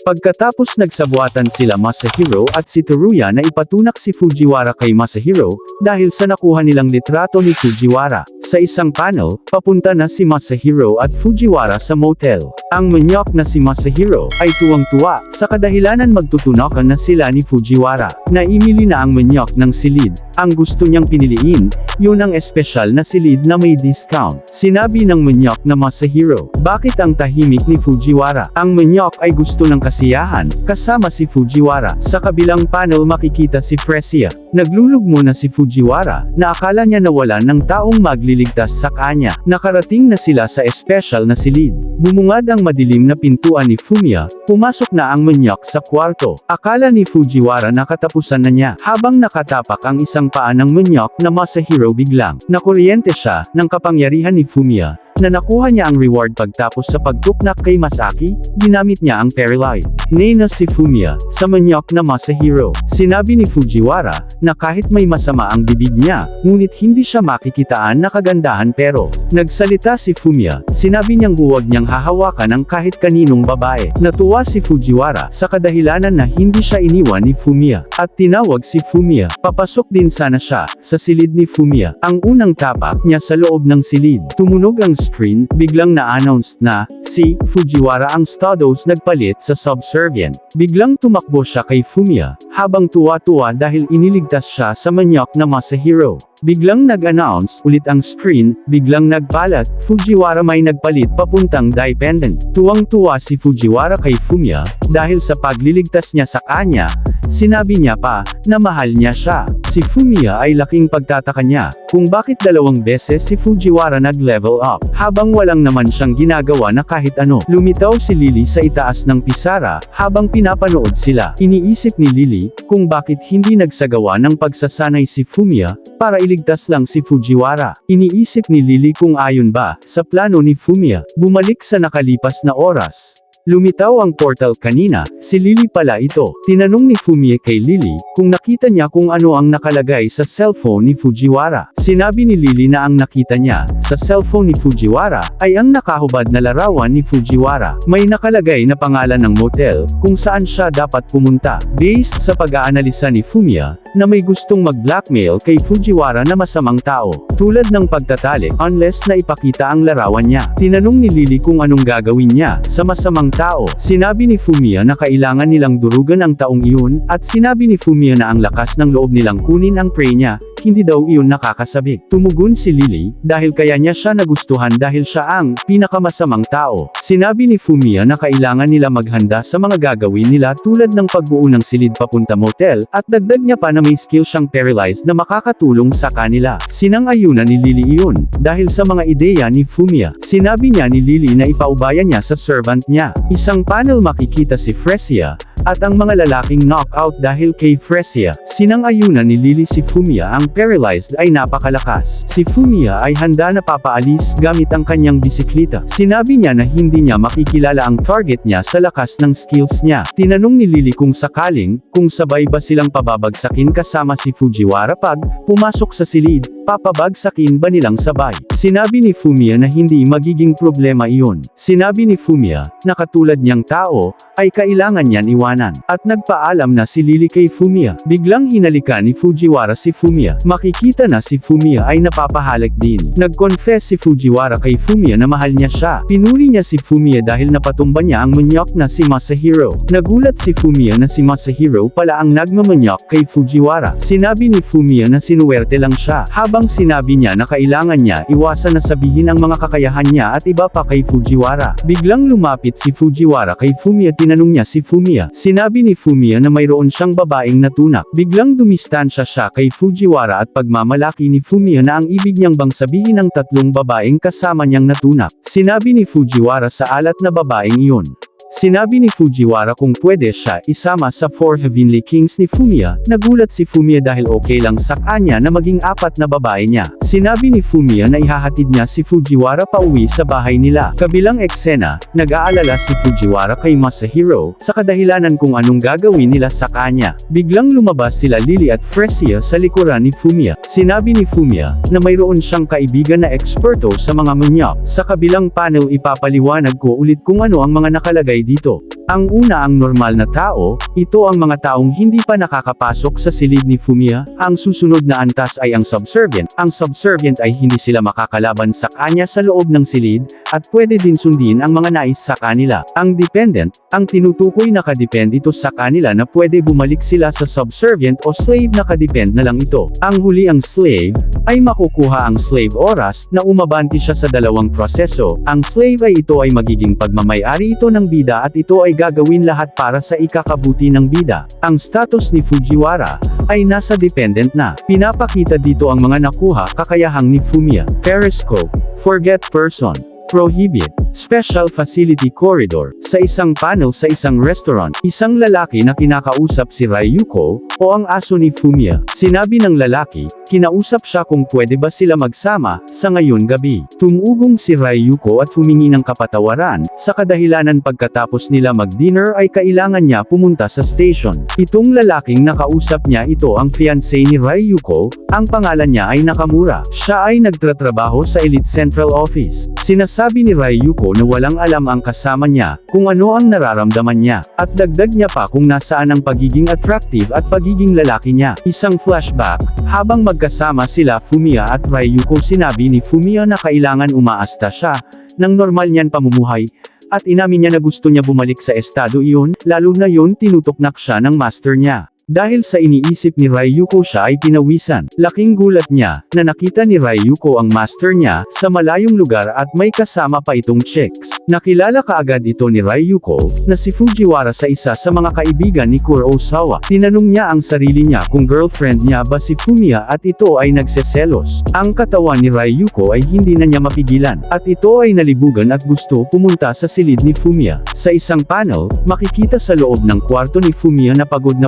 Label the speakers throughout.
Speaker 1: Pagkatapos nagsabuatan sila Masahiro at si Teruya na ipatunak si Fujiwara kay Masahiro, dahil sa nakuha nilang litrato ni Fujiwara. Sa isang panel, papunta na si Masahiro at Fujiwara sa motel. Ang manyok na si Masahiro ay tuwang-tuwa, sa kadahilanan magtutunokan na sila ni Fujiwara. Naimili na ang manyok ng silid. Ang gusto niyang piniliin, yun ang espesyal na silid na may discount. Sinabi ng manyok na Masahiro, bakit ang tahimik ni Fujiwara? Ang manyok ay gusto ng kasiyahan, kasama si Fujiwara. Sa kabilang panel makikita si Fresia. Naglulugmo na si Fujiwara, na akala niya nawalan ng taong magliligtas sa kanya. Nakarating na sila sa espesyal na silid. Bumungad ang madilim na pintuan ni Fumiya, pumasok na ang manyok sa kwarto. Akala ni Fujiwara na katapusan na niya. Habang nakatapak ang isang paa ng manyok na Masahiro biglang, nakuryente siya, ng kapangyarihan ni Fumiya, na nakuha niya ang reward pagtapos sa pagtuknak kay Masaki, ginamit niya ang paralyze. Nena si Fumiya, sa manyok na Masahiro. Sinabi ni Fujiwara, na kahit may masama ang bibig niya, ngunit hindi siya makikitaan na kagandahan pero, nagsalita si Fumiya, sinabi niyang huwag niyang hahawakan ang kahit kaninong babae. Natuwa si Fujiwara, sa kadahilanan na hindi siya iniwan ni Fumiya, at tinawag si Fumiya. Papasok din sana siya, sa silid ni Fumiya. Ang unang tapak niya sa loob ng silid. Tumunog ang screen, biglang na-announced na, si Fujiwara ang Stardust nagpalit sa subservient. Biglang tumakbo siya kay Fumiya, habang tuwa-tuwa dahil iniligtas siya sa manyok na Masahiro. Biglang nag-announce ulit ang screen, biglang nagpalat, Fujiwara may nagpalit papuntang dependent. Tuwang-tuwa si Fujiwara kay Fumiya, dahil sa pagliligtas niya sa kanya, sinabi niya pa, na mahal niya siya. Si Fumiya ay laking pagtataka niya, kung bakit 2 beses si Fujiwara nag-level up, habang walang naman siyang ginagawa na kahit ano. Lumitaw si Lily sa itaas ng pisara, habang pinapanood sila. Iniisip ni Lily, kung bakit hindi nagsagawa ng pagsasanay si Fumiya, para iligtas lang si Fujiwara. Iniisip ni Lily kung ayon ba, sa plano ni Fumiya. Bumalik sa nakalipas na oras. Lumitaw ang portal kanina, si Lily pala ito. Tinanong ni Fumiya kay Lily, kung nakita niya kung ano ang nakalagay sa cellphone ni Fujiwara. Sinabi ni Lily na ang nakita niya, sa cellphone ni Fujiwara, ay ang nakahubad na larawan ni Fujiwara. May nakalagay na pangalan ng motel, kung saan siya dapat pumunta. Based sa pag-aanalisa ni Fumiya, na may gustong mag-blackmail kay Fujiwara na masamang tao, tulad ng pagtatalik, unless na ipakita ang larawan niya. Tinanong ni Lily kung anong gagawin niya, sa masamang tao. Sinabi ni Fumiya na kailangan nilang durugan ang taong iyon, at sinabi ni Fumiya na ang lakas ng loob nilang kunin ang prey niya, hindi daw iyon nakakasabik. Tumugon si Lily, dahil kaya niya siya nagustuhan dahil siya ang pinakamasamang tao. Sinabi ni Fumiya na kailangan nila maghanda sa mga gagawin nila tulad ng pagbuo ng silid papunta motel, at dagdag niya pa na may skill siyang paralyzed na makakatulong sa kanila. Sinang-ayunan ni Lily iyon, dahil sa mga ideya ni Fumiya. Sinabi niya ni Lily na ipaubaya niya sa servant niya. Isang panel makikita si Fresia, at ang mga lalaking knockout dahil kay Fresia. Sinang-ayunan ni Lily si Fumiya ang paralyzed ay napakalakas. Si Fumiya ay handa na papaalis gamit ang kanyang bisikleta. Sinabi niya na hindi niya makikilala ang target niya sa lakas ng skills niya. Tinanong ni Lily kung sakaling, kung sabay ba silang pababagsakin kasama si Fujiwara pag pumasok sa silid, papabagsakin ba nilang sabay. Sinabi ni Fumiya na hindi magiging problema iyon. Sinabi ni Fumiya, na katulad niyang tao, ay kailangan niyan iwanan. At nagpaalam na si Lily kay Fumiya. Biglang hinalikan ni Fujiwara si Fumiya. Makikita na si Fumiya ay napapahalik din. Nag-confess si Fujiwara kay Fumiya na mahal niya siya. Pinuri niya si Fumiya dahil napatumba niya ang manyok na si Masahiro. Nagulat si Fumiya na si Masahiro pala ang nagmamanyok kay Fujiwara. Sinabi ni Fumiya na sinuwerte lang siya. Habang sinabi niya na kailangan niya iwasan na sabihin ang mga kakayahan niya at iba pa kay Fujiwara. Biglang lumapit si Fujiwara kay Fumiya. Tinanong niya si Fumiya. Sinabi ni Fumiya na mayroon siyang babaeng natunak. Biglang dumistansya siya kay Fujiwara at pagmamalaki ni Fumiya na ang ibig niyang bang sabihin ng 3 babaeng kasama niyang natunak. Sinabi ni Fujiwara sa alat na babaeng iyon. Sinabi ni Fujiwara kung pwede siya isama sa 4 Heavenly Kings ni Fumiya. Nagulat si Fumiya dahil okay lang sa kanya na maging 4 na babae niya. Sinabi ni Fumiya na ihahatid niya si Fujiwara pauwi sa bahay nila. Kabilang eksena, nag-aalala si Fujiwara kay Masahiro, sa kadahilanan kung anong gagawin nila sa kanya. Biglang lumabas sila Lily at Fresia sa likuran ni Fumiya. Sinabi ni Fumiya, na mayroon siyang kaibigan na eksperto sa mga manyok. Sa kabilang panel ipapaliwanag ko ulit kung ano ang mga nakalagay dito. Ang una ang normal na tao, ito ang mga taong hindi pa nakakapasok sa silid ni Fumiya. Ang susunod na antas ay ang subservient. Ang subservient ay hindi sila makakalaban sa kanya sa loob ng silid, at pwede din sundin ang mga nais sa kanila. Ang dependent, ang tinutukoy nakadepend ito sa kanila na pwede bumalik sila sa subservient o slave nakadepend na lang ito. Ang huli ang slave, ay makukuha ang slave oras na umabanti siya sa dalawang proseso. Ang slave ay ito ay magiging pagmamay-ari ito ng bida at ito ay gagawin lahat para sa ikakabuti ng bida. Ang status ni Fujiwara ay nasa dependent na. Pinapakita dito ang mga nakuha kakayahang ni Fumiya. Periscope, forget person, prohibit, special facility corridor. Sa isang panel sa isang restaurant, isang lalaki na kinakausap si Ryuko, o ang aso ni Fumiya. Sinabi ng lalaki, kinausap siya kung pwede ba sila magsama, sa ngayon gabi. Tumugong si Ryuko at humingi ng kapatawaran, sa kadahilanan pagkatapos nila mag-dinner ay kailangan niya pumunta sa station. Itong lalaking nakausap niya ito ang fiancé ni Ryuko, ang pangalan niya ay Nakamura. Siya ay nagtratrabaho sa Elite Central Office. Sinasabi ni Ryuko na walang alam ang kasama niya, kung ano ang nararamdaman niya, at dagdag niya pa kung nasaan ang pagiging attractive at pagiging lalaki niya. Isang flashback, habang magkasama sila Fumiya at Ryuko sinabi ni Fumiya na kailangan umaasta siya, ng normal niyan pamumuhay, at inamin niya na gusto niya bumalik sa estado iyon, lalo na yon tinutoknak siya ng master niya. Dahil sa iniisip ni Ryuko siya ay pinawisan. Laking gulat niya, na nakita ni Ryuko ang master niya, sa malayong lugar at may kasama pa itong chicks. Nakilala kaagad ito ni Ryuko, na si Fujiwara sa isa sa mga kaibigan ni Kurosawa. Tinanong niya ang sarili niya kung girlfriend niya ba si Fumiya at ito ay nagseselos. Ang katawan ni Ryuko ay hindi na niya mapigilan, at ito ay nalibugan at gusto pumunta sa silid ni Fumiya. Sa isang panel, makikita sa loob ng kwarto ni Fumiya na pagod,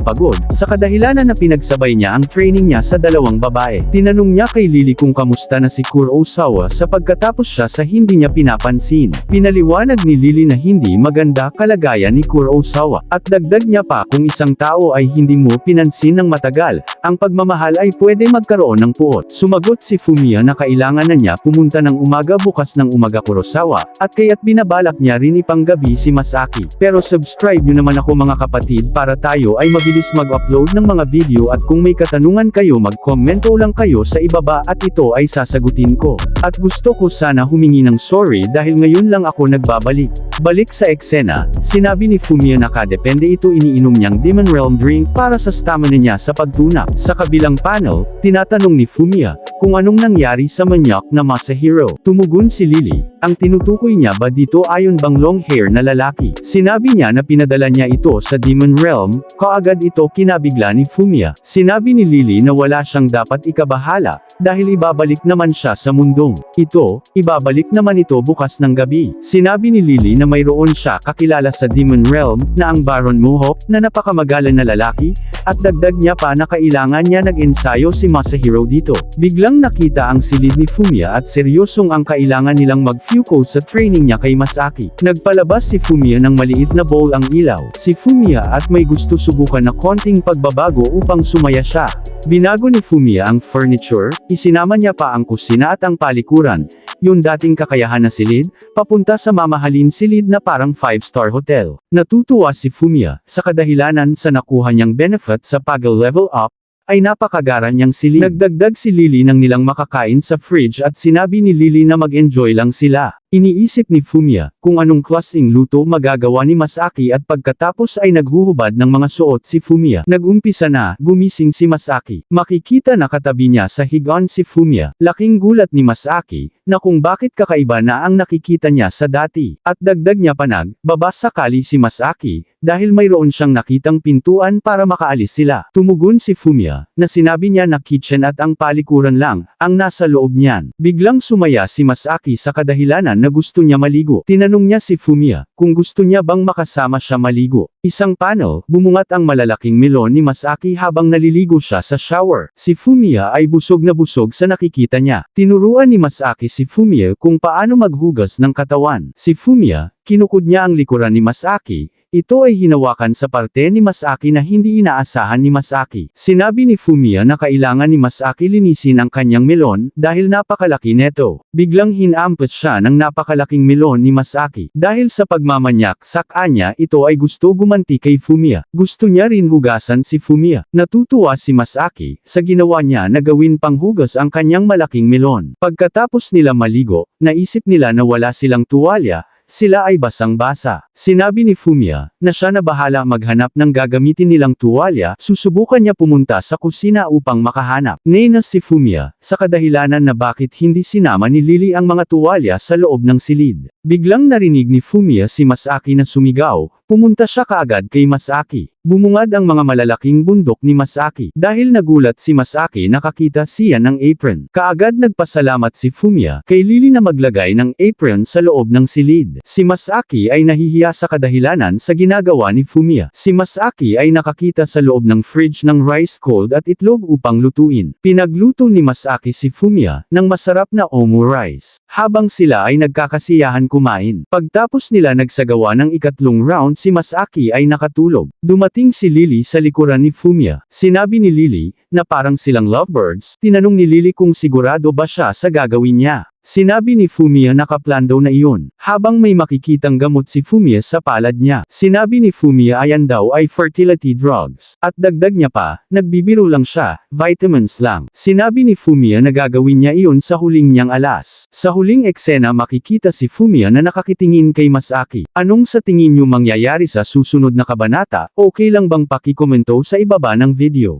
Speaker 1: sa kadahilanan na pinagsabay niya ang training niya sa dalawang babae. Tinanong niya kay Lily kung kamusta na si Kurosawa sa pagkatapos siya sa hindi niya pinapansin. Pinaliwanag ni Lily na hindi maganda kalagayan ni Kurosawa, at dagdag niya pa kung isang tao ay hindi mo pinansin ng matagal, ang pagmamahal ay pwede magkaroon ng puot. Sumagot si Fumiya na kailangan na niya pumunta ng umaga bukas ng umaga Kurosawa, at kaya't binabalak niya rin ipanggabi si Masaki. Pero subscribe nyo naman ako mga kapatid para tayo ay mabilis mag-upload ng mga video, at kung may katanungan kayo mag-komento lang kayo sa ibaba at ito ay sasagutin ko. At gusto ko sana humingi ng sorry dahil ngayon lang ako nagbabalik. Balik sa eksena, sinabi ni Fumiya na kadepende ito iniinom niyang Demon Realm drink para sa stamina niya sa pagtunak. Sa kabilang panel, tinatanong ni Fumiya, kung anong nangyari sa manyak na Masahiro. Tumugon si Lily, ang tinutukoy niya ba dito ayon bang long hair na lalaki. Sinabi niya na pinadala niya ito sa Demon Realm, kaagad ito kinabigla ni Fumiya. Sinabi ni Lily na wala siyang dapat ikabahala, dahil ibabalik naman siya sa mundong ito, ibabalik naman ito bukas ng gabi. Sinabi ni Lily na mayroon siya kakilala sa Demon Realm, na ang Baron Mohawk, na napakamagaling na lalaki, at dagdag niya pa na kailangan niya nag-ensayo si Masahiro dito. Biglang nakita ang silid ni Fumiya at seryosong ang kailangan nilang mag-focus sa training niya kay Masaki. Nagpalabas si Fumiya ng maliit na bowl ang ilaw. Si Fumiya at may gusto subukan na konting pagbabago upang sumaya siya. Binago ni Fumiya ang furniture, isinama niya pa ang kusina at ang palikuran, yung dating kakayahan na silid, papunta sa mamahalin silid na parang 5-star hotel. Natutuwa si Fumiya, sa kadahilanan sa nakuha niyang benefit sa pag-level up, ay napakagaran niyang silid. Nagdagdag si Lily ng nilang makakain sa fridge at sinabi ni Lily na mag-enjoy lang sila. Iniisip ni Fumiya, kung anong klaseng luto magagawa ni Masaki at pagkatapos ay naghuhubad ng mga suot si Fumiya. Nagumpisa na, gumising si Masaki. Makikita na katabi niya sa higaan si Fumiya. Laking gulat ni Masaki, na kung bakit kakaiba na ang nakikita niya sa dati. At dagdag niya pa baba sakali si Masaki, dahil mayroon siyang nakitang pintuan para makaalis sila. Tumugon si Fumiya, na sinabi niya na kitchen at ang palikuran lang, ang nasa loob niyan. Biglang sumaya si Masaki sa kadahilanan na gusto niya maligo. Tinanong niya si Fumiya, kung gusto niya bang makasama siya maligo. Isang panel, bumungat ang malalaking melon ni Masaki habang naliligo siya sa shower. Si Fumiya ay busog na busog sa nakikita niya. Tinuruan ni Masaki si Fumiya kung paano maghugas ng katawan. Si Fumiya, kinukod niya ang likuran ni Masaki, Ito ay hinawakan sa parte ni Masaki na hindi inaasahan ni Masaki. Sinabi ni Fumiya na kailangan ni Masaki linisin ang kanyang melon, dahil napakalaki neto. Biglang hinampas siya ng napakalaking melon ni Masaki. Dahil sa pagmamanyak sa kanya, ito ay gusto gumanti kay Fumiya. Gusto niya rin hugasan si Fumiya. Natutuwa si Masaki sa ginawa niya na gawin panghugas ang kanyang malaking melon. Pagkatapos nila maligo, naisip nila na wala silang tuwalya, sila ay basang-basa. Sinabi ni Fumiya, na siya na bahala maghanap ng gagamitin nilang tuwalya, susubukan niya pumunta sa kusina upang makahanap. Nainis si Fumiya, sa kadahilanan na bakit hindi sinama ni Lily ang mga tuwalya sa loob ng silid. Biglang narinig ni Fumiya si Masaki na sumigaw, pumunta siya kaagad kay Masaki. Bumungad ang mga malalaking bundok ni Masaki. Dahil nagulat si Masaki nakakita siya ng apron. Kaagad nagpasalamat si Fumiya kay Lily na maglagay ng apron sa loob ng silid. Si Masaki ay nahihiya sa kadahilanan sa ginagawa ni Fumiya. Si Masaki ay nakakita sa loob ng fridge ng rice cold at itlog upang lutuin. Pinagluto ni Masaki si Fumiya ng masarap na omu rice. Habang sila ay nagkakasiyahan kumain. Pagtapos nila nagsagawa ng ikatlong round si Masaki ay nakatulog. Dumating si Lily sa likuran ni Fumiya. Sinabi ni Lily, na parang silang lovebirds, tinanong ni Lily kung sigurado ba siya sa gagawin niya. Sinabi ni Fumiya na kaplan daw na iyon. Habang may makikitang gamot si Fumiya sa palad niya. Sinabi ni Fumiya ayan daw ay fertility drugs. At dagdag niya pa, nagbibiro lang siya, vitamins lang. Sinabi ni Fumiya na gagawin niya iyon sa huling niyang alas. Sa huling eksena makikita si Fumiya na nakakitingin kay Masaki. Anong sa tingin niyo mangyayari sa susunod na kabanata? Okay lang bang pakikomento sa ibaba ng video?